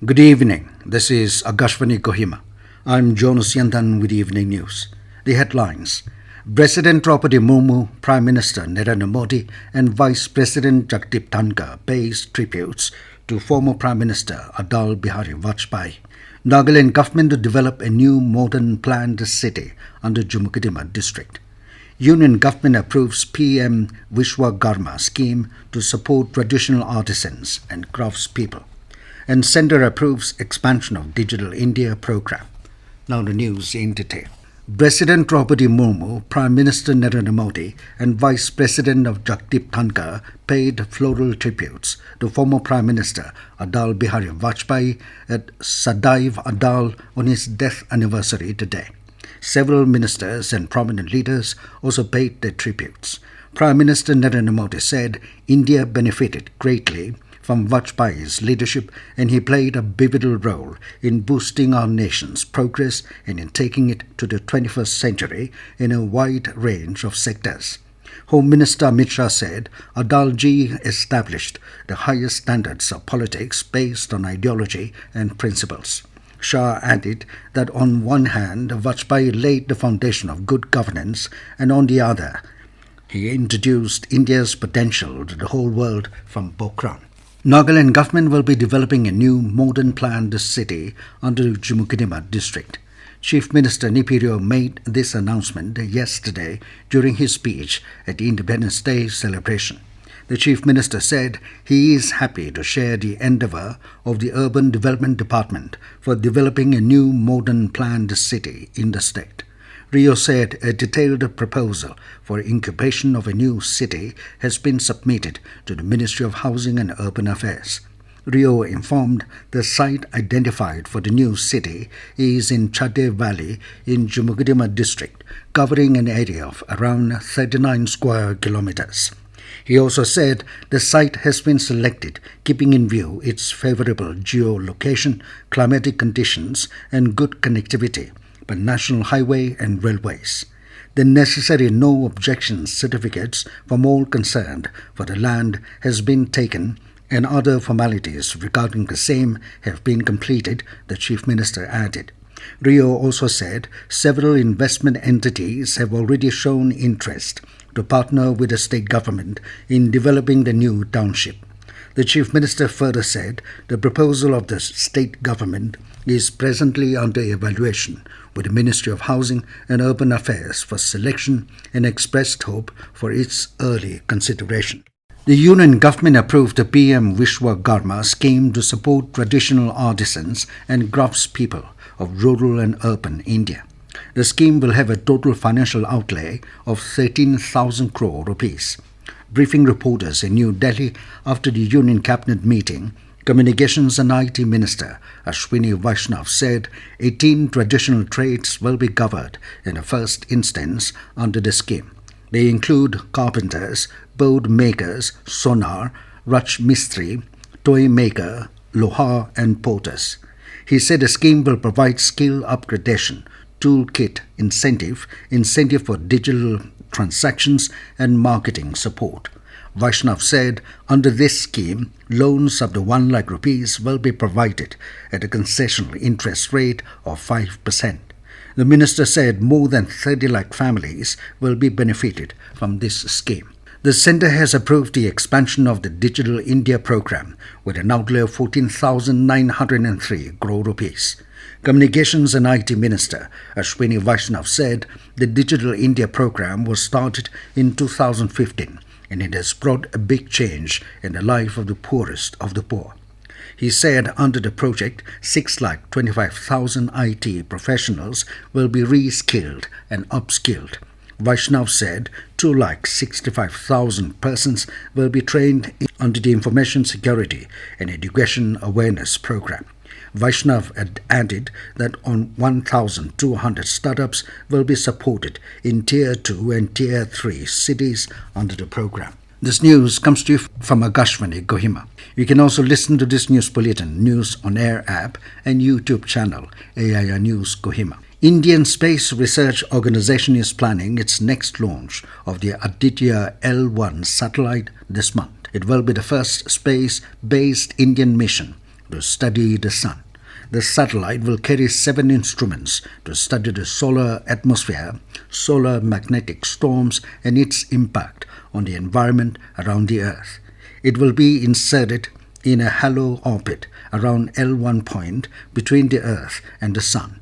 Good evening. This is Akashvani Kohima. I'm Jonas Yandan with Evening News. The headlines. President Droupadi Murmu, Prime Minister Narendra Modi and Vice President Jagdeep Dhankhar pays tributes to former Prime Minister Atal Bihari Vajpayee. Nagaland government to develop a new modern planned city under Chumoukedima district. Union government approves PM Vishwakarma scheme to support traditional artisans and craftspeople. And Centre approves expansion of Digital India program. Now the news in detail. President Droupadi Murmu, Prime Minister Narendra Modi and Vice President of Jagdeep Dhankhar paid floral tributes to former Prime Minister Atal Bihari Vajpayee at Sadaiv Atal on his death anniversary today. Several ministers and prominent leaders also paid their tributes. Prime Minister Narendra Modi said India benefited greatly from Vajpayee's leadership and he played a pivotal role in boosting our nation's progress and in taking it to the 21st century in a wide range of sectors. Home Minister Amit Shah said Atalji established the highest standards of politics based on ideology and principles. Shah added that on one hand, Vajpayee laid the foundation of good governance and on the other, he introduced India's potential to the whole world from Pokhran. Nagaland government will be developing a new modern planned city under the Chumoukedima district. Chief Minister Nipirio made this announcement yesterday during his speech at the Independence Day celebration. The Chief Minister said he is happy to share the endeavour of the Urban Development Department for developing a new modern planned city in the state. Rio said a detailed proposal for incubation of a new city has been submitted to the Ministry of Housing and Urban Affairs. Rio informed the site identified for the new city is in Chade Valley in Chumoukedima district, covering an area of around 39 square kilometers. He also said the site has been selected keeping in view its favorable geolocation, climatic conditions and good connectivity by national highway and railways. The necessary no objection certificates from all concerned for the land has been taken and other formalities regarding the same have been completed, the Chief Minister added. Rio also said several investment entities have already shown interest to partner with the state government in developing the new township. The Chief Minister further said the proposal of the state government is presently under evaluation with the Ministry of Housing and Urban Affairs for selection and expressed hope for its early consideration. The Union government approved the PM Vishwakarma scheme to support traditional artisans and craftspeople of rural and urban India. The scheme will have a total financial outlay of 13,000 crore rupees. Briefing reporters in New Delhi after the Union Cabinet meeting, Communications and IT Minister Akashvani said 18 traditional trades will be covered in the first instance under the scheme. They include carpenters, board makers, sonar, Raj Mistri, toy maker, lohar and porters. He said the scheme will provide skill upgradation, toolkit incentive for digital transactions and marketing support. Vaishnav said under this scheme, loans up to 1 lakh rupees will be provided at a concessional interest rate of 5%. The minister said more than 30 lakh families will be benefited from this scheme. The centre has approved the expansion of the Digital India program with an outlay of 14,903 crore rupees. Communications and IT Minister Akashvani said the Digital India program was started in 2015 and it has brought a big change in the life of the poorest of the poor. He said under the project, 6,25,000 IT professionals will be reskilled and upskilled. Vaishnav said 2,65,000 persons will be trained under the Information Security and Education Awareness Program. Vaishnav added that on 1,200 startups will be supported in Tier 2 and Tier 3 cities under the program. This news comes to you from Akashvani, Kohima. You can also listen to this news bulletin, News on Air app and YouTube channel, AIR News Kohima. Indian Space Research Organisation is planning its next launch of the Aditya L1 satellite this month. It will be the first space-based Indian mission to study the sun. The satellite will carry 7 instruments to study the solar atmosphere, solar magnetic storms, and its impact on the environment around the Earth. It will be inserted in a halo orbit around L1 point between the Earth and the Sun.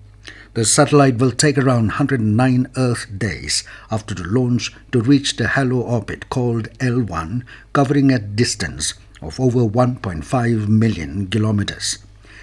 The satellite will take around 109 Earth days after the launch to reach the halo orbit called L1, covering a distance of over 1.5 million kilometers.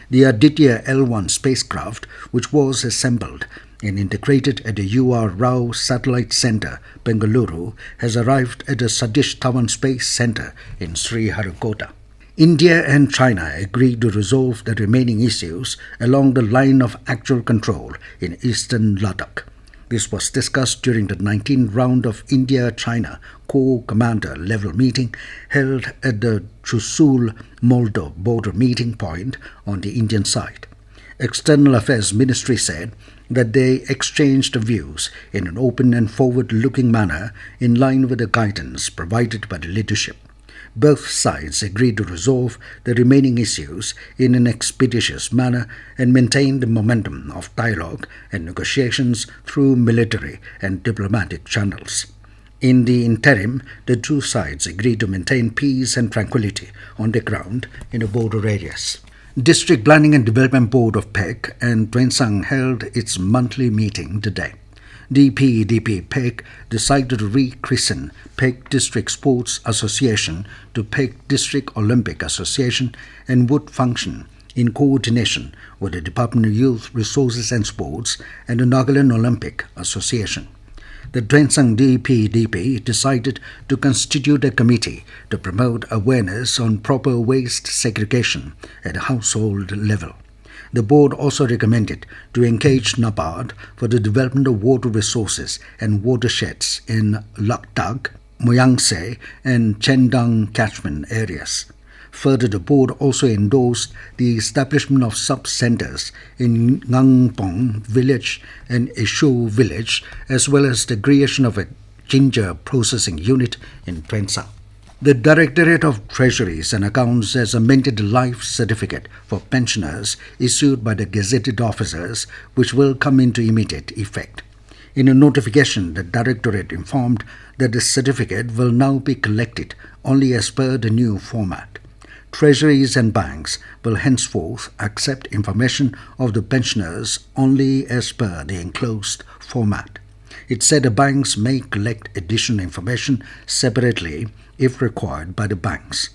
The Aditya L1 spacecraft, which was assembled and integrated at the U.R. Rao Satellite Center, Bengaluru, has arrived at the Satish Dhawan Space Center in Sriharikota. India and China agreed to resolve the remaining issues along the line of actual control in eastern Ladakh. This was discussed during the 19th round of India-China Corps Commander level meeting held at the Chushul-Moldo border meeting point on the Indian side. External Affairs Ministry said that they exchanged views in an open and forward-looking manner in line with the guidance provided by the leadership. Both sides agreed to resolve the remaining issues in an expeditious manner and maintain the momentum of dialogue and negotiations through military and diplomatic channels. In the interim, the two sides agreed to maintain peace and tranquility on the ground in the border areas. District Planning and Development Board of PEC and Twensang held its monthly meeting today. DPDP PEC decided to rechristen PEC District Sports Association to PEC District Olympic Association and would function in coordination with the Department of Youth Resources and Sports and the Nagaland Olympic Association. The Twensang DPDP decided to constitute a committee to promote awareness on proper waste segregation at a household level. The board also recommended to engage NABARD for the development of water resources and watersheds in Lakdag, Moyangse and Chendang catchment areas. Further, the board also endorsed the establishment of sub-centers in Ngangpong village and Ishu village, as well as the creation of a ginger processing unit in Twensang. The Directorate of Treasuries and Accounts has amended the life certificate for pensioners issued by the gazetted officers, which will come into immediate effect. In a notification, the Directorate informed that the certificate will now be collected only as per the new format. Treasuries and banks will henceforth accept information of the pensioners only as per the enclosed format. It said the banks may collect additional information separately if required by the banks.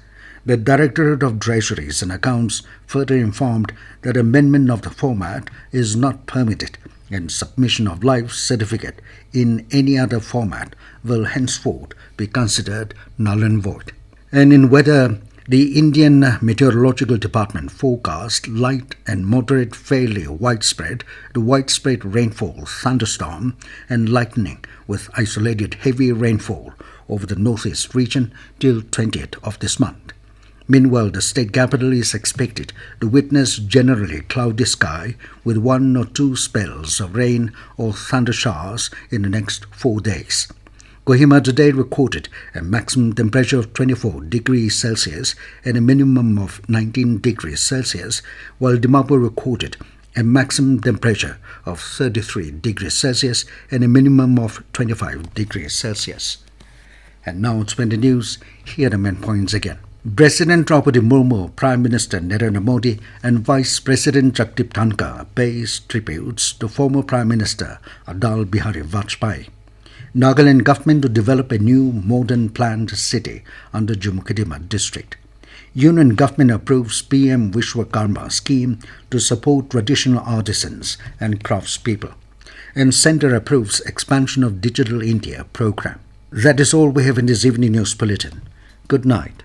The Directorate of Treasuries and Accounts further informed that amendment of the format is not permitted and submission of life certificate in any other format will henceforth be considered null and void. And in weather, the Indian Meteorological Department forecast light and moderate fairly widespread to widespread rainfall, thunderstorm and lightning with isolated heavy rainfall over the northeast region till 20th of this month. Meanwhile, the state capital is expected to witness generally cloudy sky with 1 or 2 spells of rain or thunder showers in the next 4 days. Kohima today recorded a maximum temperature of 24 degrees Celsius and a minimum of 19 degrees Celsius, while Dimapur recorded a maximum temperature of 33 degrees Celsius and a minimum of 25 degrees Celsius. And now it's when the news. Here are the main points again. President Droupadi Murmu, Prime Minister Narendra Modi and Vice President Jagdeep Dhankhar pays tributes to former Prime Minister Atal Bihari Vajpayee. Nagaland government to develop a new modern planned city under Chumoukedima district. Union government approves PM Vishwakarma scheme to support traditional artisans and craftspeople. And Centre approves expansion of Digital India program. That is all we have in this evening news bulletin. Good night.